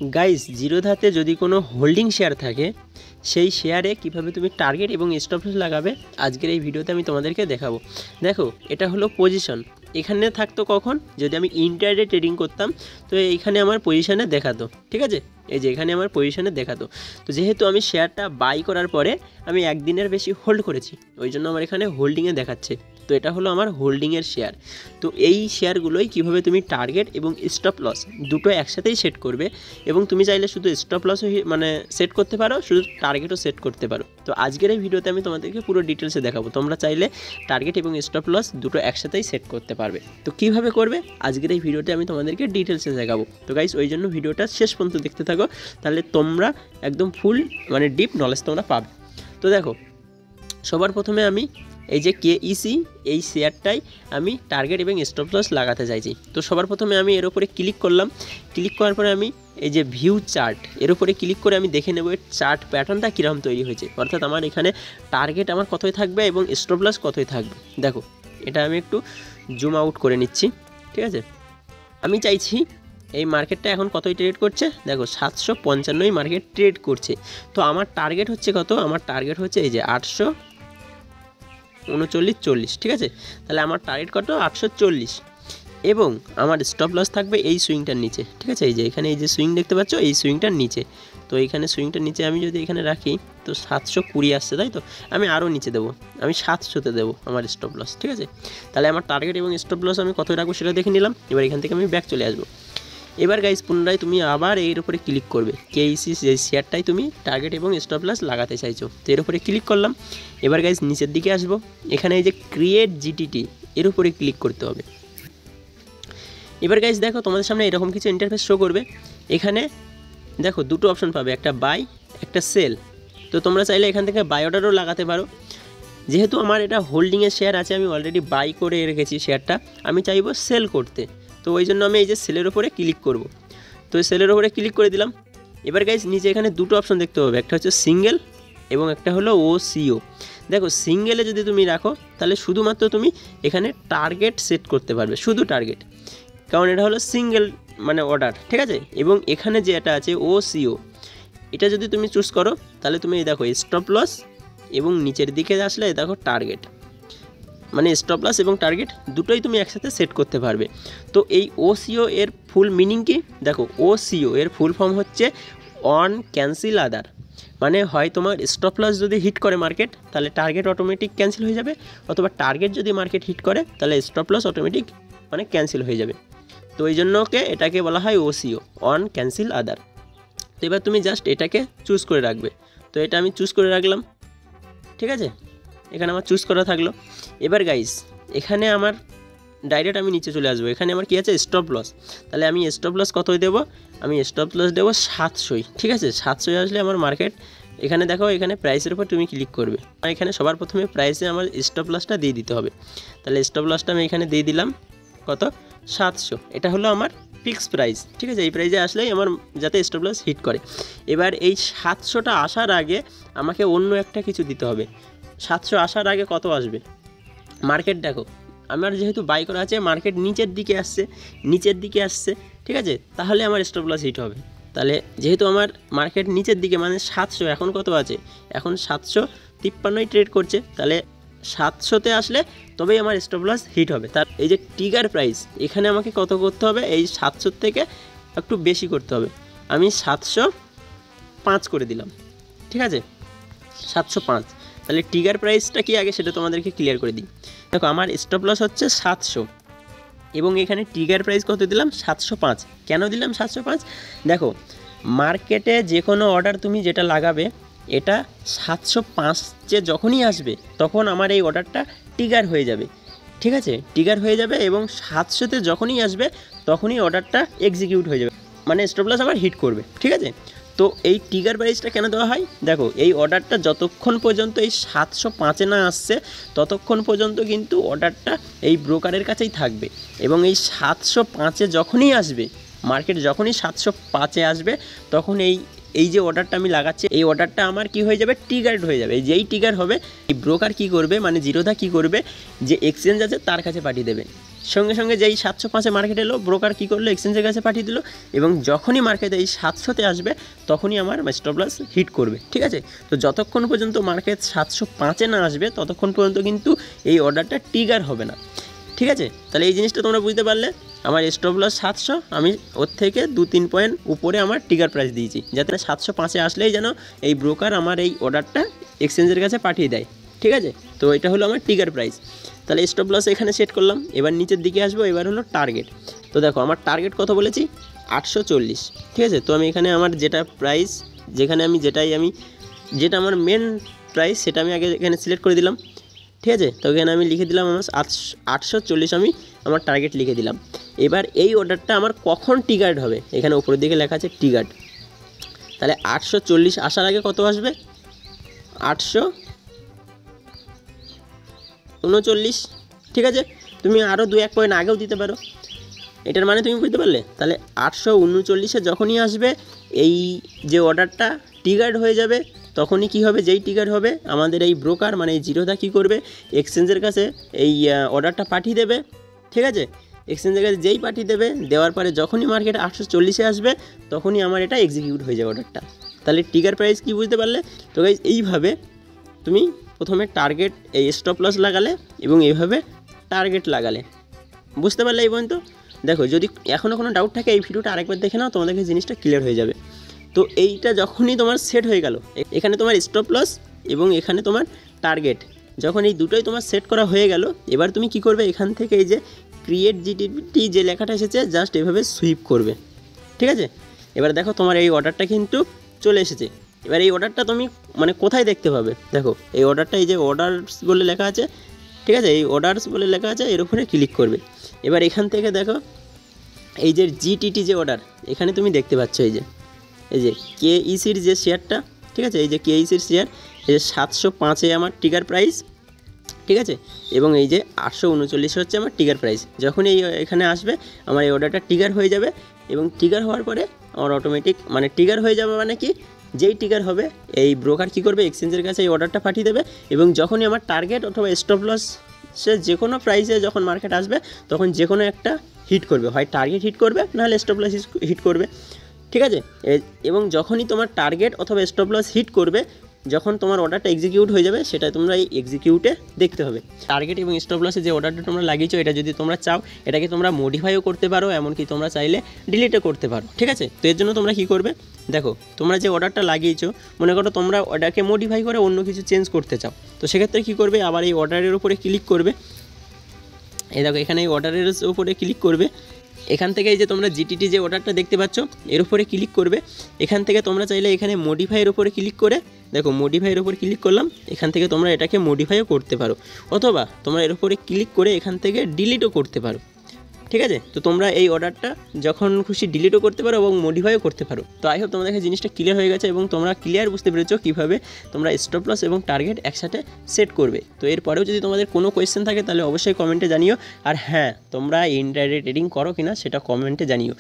Guys জিরোধাতে যদি কোনো holding share থাকে সেই শেয়ারে কিভাবে তুমি টার্গেট এবং স্টপ লস লাগাবে আজকের এই ভিডিওতে আমি তোমাদেরকে দেখাবো। দেখো এটা হলো পজিশন, এখানে থাকতো কখন যদি আমি ইন্টারডে ট্রেডিং করতাম তো এইখানে আমার পজিশনে দেখাতো, ঠিক আছে, এই যে এখানে আমার পজিশনে দেখাতো। তো যেহেতু আমি শেয়ারটা বাই করার পরে আমি একদিনের বেশি হোল্ড করেছি ওই জন্য আমার এখানে হোল্ডিংয়ে দেখাচ্ছে। তো এটা হলো আমার হোল্ডিংয়ের শেয়ার। তো এই শেয়ারগুলোই কিভাবে তুমি টার্গেট এবং স্টপ লস দুটো একসাথেই সেট করবে, এবং তুমি চাইলে শুধু স্টপ লসও মানে সেট করতে পারো, শুধু টার্গেটও সেট করতে পারো। তো আজকের এই ভিডিওতে আমি তোমাদেরকে পুরো ডিটেলসে দেখাবো, তোমরা চাইলে টার্গেট এবং স্টপ লস দুটো একসাথেই সেট করতে পারবে। তো কীভাবে করবে আজকের এই ভিডিওতে আমি তোমাদেরকে ডিটেলসে দেখাবো। তো গাইস ওই জন্য ভিডিওটা শেষ পর্যন্ত দেখতে থাকো, তাহলে তোমরা একদম ফুল মানে ডিপ নলেজ তোমরা পাবে। তো দেখো সবার প্রথমে আমি এই যে KEC এই শেয়ারটাই আমি টার্গেট এবং স্টপ লস লাগাতে চাইছি। তো সবার প্রথমে আমি এর উপরে ক্লিক করলাম, ক্লিক করার পরে আমি এই যে ভিউ চার্ট এর উপরে ক্লিক করে আমি দেখে নেব এর চার্ট প্যাটার্নটা কীরকম তৈরি হয়েছে, অর্থাৎ আমার এখানে টার্গেট আমার কতই থাকবে এবং স্টপ লস কতই থাকবে। দেখো এটা আমি একটু জুম আউট করে নিচ্ছি, ঠিক আছে। আমি চাইছি এই মার্কেটটা এখন কতই ট্রেড করছে, দেখো 755 মার্কেট ট্রেড করছে। তো আমার টার্গেট হচ্ছে কত, আমার টার্গেট হচ্ছে এই যে 839.40, ঠিক আছে। তাহলে আমার টার্গেট কত 840, এবং আমার স্টপ লস থাকবে এই সুইংটার নিচে, ঠিক আছে। এই যে এখানে এই যে সুইং দেখতে পাচ্ছ এই সুইংটার নিচে, তো এইখানে সুইংটার নিচে আমি যদি এখানে রাখি তো 720 আসছে, তাই তো আমি আরও নিচে দেবো, আমি 700-তে দেবো আমার স্টপ লস, ঠিক আছে। তাহলে আমার টার্গেট এবং স্টপ লস আমি কত রাখবো সেটা দেখে নিলাম। এবার এখান থেকে আমি ব্যাক চলে আসবো। এবার গাইস পুনরায় তুমি আবার এর উপরে ক্লিক করবে, KEC যে শেয়ারটাই তুমি টার্গেট এবং স্টপ লস লাগাতে চাইছো, তো এর উপরে ক্লিক করলাম। এবার গাইস নিচের দিকে আসবো, এখানে এই যে ক্রিয়েট GTT এর উপরে ক্লিক করতে হবে। এবার গাইস দেখো তোমাদের সামনে এরকম কিছু ইন্টারফেস শো করবে। এখানে দেখো দুটো অপশন পাবে, একটা বাই একটা সেল। তো তোমরা চাইলে এখান থেকে বাই অর্ডারও লাগাতে পারো। যেহেতু আমার এটা হোল্ডিংয়ের শেয়ার আছে, আমি অলরেডি বাই করে রেখেছি শেয়ারটা, আমি চাইবো সেল করতে, তো ওই জন্য আমি এই যে সেলের উপরে ক্লিক করব। তো সেলের উপরে ক্লিক করে দিলাম। এবার গাইস নিচে এখানে দুটো অপশন দেখতে পাবে, একটা হচ্ছে সিঙ্গেল এবং একটা হলো OCO। দেখো সিঙ্গেলে যদি তুমি রাখো তাহলে শুধুমাত্র তুমি এখানে টার্গেট সেট করতে পারবে, শুধু টার্গেট, কারণ এটা হলো সিঙ্গেল মানে অর্ডার, ঠিক আছে। এবং এখানে যে এটা আছে OCO, এটা যদি তুমি চুজ করো তাহলে তুমি দেখো স্টপ লস এবং নিচের দিকে আসলে দেখো টার্গেট, মানে স্টপ লস এবং টার্গেট দুটোই তুমি একসাথে সেট করতে পারবে। তো এই OCO এর ফুল মিনিং কি, দেখো OCO এর ফুল ফর্ম হচ্ছে অন ক্যান্সেল আদার, মানে হয় তোমার স্টপ লস যদি হিট করে মার্কেট তাহলে টার্গেট অটোমেটিক ক্যান্সেল হয়ে যাবে, অথবা টার্গেট যদি মার্কেট হিট করে তাহলে স্টপ লস অটোমেটিক মানে ক্যান্সেল হয়ে যাবে। তো এই জন্য এটাকে বলা হয় OCO অন ক্যান্সেল আদার। তো এবার তুমি জাস্ট এটাকে চুজ করে রাখবে। তো এটা আমি চুজ করে রাখলাম, ঠিক আছে, এখানে আমার চুজ করা থাকলো। এবার গাইস এখানে আমার ডাইরেক্ট আমি নিচে চলে আসবো, এখানে আমার কি আছে স্টপ লস, তাহলে আমি স্টপ লস কতই দেবো, আমি স্টপ লস দেবো 700, ঠিক আছে। 700 আসলে আমার মার্কেট, এখানে দেখো এখানে প্রাইসের উপর তুমি ক্লিক করবে, আর এখানে সবার প্রথমে প্রাইসে আমার স্টপ লসটা দিয়ে দিতে হবে। তাহলে স্টপ লসটা আমি এখানে দিয়ে দিলাম কত 700, এটা হলো আমার ফিক্স প্রাইস, ঠিক আছে। এই প্রাইসে আসলেই আমার যাতে স্টপ লস হিট করে। এবার এই 700টা আসার আগে আমাকে অন্য একটা কিছু দিতে হবে। 700 আসার আগে কত আসবে, মার্কেট দেখো আমার যেহেতু বাই করা আছে মার্কেট নিচের দিকে আসছে, ঠিক আছে, তাহলে আমার স্টপ লস হিট হবে। তাহলে যেহেতু আমার মার্কেট নিচের দিকে মানে 700, এখন কত আছে, এখন 753 ট্রেড করছে, তাহলে 700-তে আসলে তবেই আমার স্টপ লস হিট হবে। তার এই যে ট্রিগার প্রাইস এখানে আমাকে কত করতে হবে, এই 700 থেকে একটু বেশি করতে হবে, আমি 705 করে দিলাম, ঠিক আছে, 705। তাহলে ট্রিগার প্রাইসটা কি আগে সেটা তোমাদেরকে ক্লিয়ার করে দিই। দেখো আমার স্টপ লস হচ্ছে 700 এবং এখানে ট্রিগার প্রাইস কত দিলাম 705। কেন দিলাম 705, দেখো মার্কেটে যে কোনো অর্ডার তুমি যেটা লাগাবে এটা 705 যখনই আসবে তখন আমার এই অর্ডারটা ট্রিগার হয়ে যাবে, ঠিক আছে, ট্রিগার হয়ে যাবে, এবং 700-তে যখনই আসবে তখনই অর্ডারটা এক্সিকিউট হয়ে যাবে, মানে স্টপ লস আবার হিট করবে, ঠিক আছে। তো এই ট্রিগার প্রাইসটা কেন দেওয়া হয়, দেখো এই অর্ডারটা যতক্ষণ পর্যন্ত এই 705-এ না আসছে ততক্ষণ পর্যন্ত কিন্তু অর্ডারটা এই ব্রোকারের কাছেই থাকবে, এবং এই 705-এ যখনই আসবে মার্কেট, যখনই 705-এ আসবে তখন এই যে অর্ডারটা আমি লাগাচ্ছি এই অর্ডারটা আমার কি হয়ে যাবে, ট্রিগার্ড হয়ে যাবে। যেই ট্রিগার হবে এই ব্রোকার কি করবে, মানে জিরোধা কি করবে, যে এক্সচেঞ্জ আছে তার কাছে পাঠিয়ে দেবে, সঙ্গে সঙ্গে যেই 705-এ মার্কেট এলো, ব্রোকার কী করলো, এক্সচেঞ্জের কাছে পাঠিয়ে দিল, এবং যখনই মার্কেট এই 700-তে আসবে তখনই আমার স্টপ লস হিট করবে। ঠিক আছে, তো যতক্ষণ পর্যন্ত মার্কেট 705-এ না আসবে ততক্ষণ পর্যন্ত কিন্তু এই অর্ডারটা ট্রিগার হবে না। ঠিক আছে, তাহলে এই জিনিসটা তোমরা বুঝতে পারলে। আমার স্টপ লস 700, আমি ওর থেকে 2-3 পয়েন্ট উপরে আমার ট্রিগার প্রাইস দিয়েছি, যাতে 705-এ আসলেই যেন এই ব্রোকার আমার এই অর্ডারটা এক্সচেঞ্জের কাছে পাঠিয়ে দেয়। ঠিক আছে, তো এটা হলো আমার ট্রিগার প্রাইস। তাহলে স্টপ লস এখানে সেট করলাম। এবার নিচের দিকে আসবো, এবার হলো টার্গেট। তো দেখো আমার টার্গেট কত বলেছি, 840। ঠিক আছে, তো আমি এখানে আমার যেটা প্রাইস, যেখানে আমি যেটা আমার মেন প্রাইস সেটা আমি আগে এখানে সিলেক্ট করে দিলাম। ঠিক আছে, তো এখানে আমি লিখে দিলাম আমার 840, আমি আমার টার্গেট লিখে দিলাম। এবার এই অর্ডারটা আমার কখন ট্রিগার্ড হবে, এখানে উপরের দিকে লেখা আছে ট্রিগার্ড। তাহলে 840 আসার আগে কত আসবে, 839। ঠিক আছে, তুমি আরও 2-1 পয়েন্ট আগেও দিতে পারো, এটার মানে তুমি বুঝতে পারলে। তাহলে 839-এ যখনই আসবে এই যে অর্ডারটা ট্রিগার্ড হয়ে যাবে, তখনই কি হবে, যেই ট্রিগার হবে আমাদের এই ব্রোকার মানে এই জিরোদা কী করবে, এক্সচেঞ্জের কাছে এই অর্ডারটা পাঠিয়ে দেবে। ঠিক আছে, এক্সচেঞ্জের কাছে যেই পাঠিয়ে দেবে, দেওয়ার পরে যখনই মার্কেট 840-এ আসবে তখনই আমার এটা এক্সিকিউট হয়ে যাবে অর্ডারটা। তাহলে ট্রিগার প্রাইস কি বুঝতে পারলে। তো গাইস এইভাবে তুমি প্রথমে টার্গেট এই স্টপ লস লাগালে এবং এইভাবে টার্গেট লাগালে। বুঝতে পারলে এই পর্যন্ত। দেখো যদি এখনও কোনো ডাউট থাকে এই ভিডিওটা আরেকবার দেখে নাও, তোমাদেরকে জিনিসটা ক্লিয়ার হয়ে যাবে। তো এইটা যখনই তোমার সেট হয়ে গেল, এখানে তোমার স্টপ লস এবং এখানে তোমার টার্গেট, যখন এই দুটোই তোমার সেট করা হয়ে গেল, এবার তুমি কি করবে, এখান থেকে এই যে ক্রিয়েট জিটিপি যে লেখাটা এসেছে জাস্ট এভাবে সুইপ করবে। ঠিক আছে, এবার দেখো তোমার এই অর্ডারটা কিন্তু চলে এসেছে। এবার এই অর্ডারটা তুমি মানে কোথায় দেখতে পাবে, দেখো এই অর্ডারটা এই যে অর্ডারস বলে লেখা আছে। ঠিক আছে, এই অর্ডারস বলে লেখা আছে, এর উপরে ক্লিক করবে। এবার এখান থেকে দেখো এই যে জিটিটি যে অর্ডার, এখানে তুমি দেখতে পাচ্ছ এই যে কেইসির যে শেয়ারটা। ঠিক আছে, এই যে কেইসির শেয়ার, এই যে 705-এ আমার ট্রিগার প্রাইস। ঠিক আছে, এবং এই যে 839 হচ্ছে আমার ট্রিগার প্রাইস। যখন এখানে আসবে আমার এই অর্ডারটা ট্রিগার হয়ে যাবে, এবং ট্রিগার হওয়ার পরে আমার অটোমেটিক মানে ট্রিগার হয়ে যাবে মানে কি, যেই ট্রিগার হবে এই ব্রোকার কী করবে, এক্সচেঞ্জের কাছে এই অর্ডারটা পাঠিয়ে দেবে, এবং যখনই আমার টার্গেট অথবা স্টপ লস সে যে কোনো প্রাইসে যখন মার্কেট আসবে তখন যে কোনো একটা হিট করবে, হয় টার্গেট হিট করবে নাহলে স্টপ লস হিট করবে। ঠিক আছে, এবং যখনই তোমার টার্গেট অথবা স্টপ লস হিট করবে, যখন তোমার অর্ডারটা এক্সিকিউট হয়ে যাবে, সেটা তোমরা এই এক্সিকিউটে দেখতে হবে। টার্গেট এবং স্টপ লসে যে অর্ডারটা তোমরা লাগিয়েছো, এটা যদি তোমরা চাও এটাকে তোমরা মডিফাইও করতে পারো, এমনকি তোমরা চাইলে ডিলিটও করতে পারো। ঠিক আছে, তো এর জন্য তোমরা কী করবে, দেখো তোমরা যে অর্ডারটা লাগিয়েছো, মনে করো তোমরা ওটাকে মডিফাই করে অন্য কিছু চেঞ্জ করতে চাও, তো সেক্ষেত্রে কী করবে, আবার এই অর্ডারের উপরে ক্লিক করবে। এই দেখো এখানে এই অর্ডারের উপরে ক্লিক করবে। এখান থেকে এই যে তোমরা জিটিটি যে অর্ডারটা দেখতে পাচ্ছ এর উপরে ক্লিক করবে। এখান থেকে তোমরা চাইলে এখানে মডিফাইয়ের উপরে ক্লিক করে, দেখো মডিফাইয়ের উপর ক্লিক করলাম, এখান থেকে তোমরা এটাকে মডিফাইও করতে পারো, অথবা তোমরা এর উপরে ক্লিক করে এখান থেকে ডিলিটও করতে পারো। ঠিক আছে, তো তোমরা এই অর্ডারটা যখন খুশি ডিলিটও করতে পারো এবং মডিফাইও করতে পারো। তো আই হোপ তোমাদের জিনিসটা ক্লিয়ার হয়ে গেছে এবং তোমরা ক্লিয়ার বুঝতে পেরেছো কীভাবে তোমরা স্টপ লস এবং টার্গেট একসাথে সেট করবে। তো এরপরেও যদি তোমাদের কোনো কোয়েশ্চেন থাকে তাহলে অবশ্যই কমেন্টে জানিও। আর হ্যাঁ, তোমরা ইনট্রাডে ট্রেডিং করো কিনা সেটা কমেন্টে জানিও।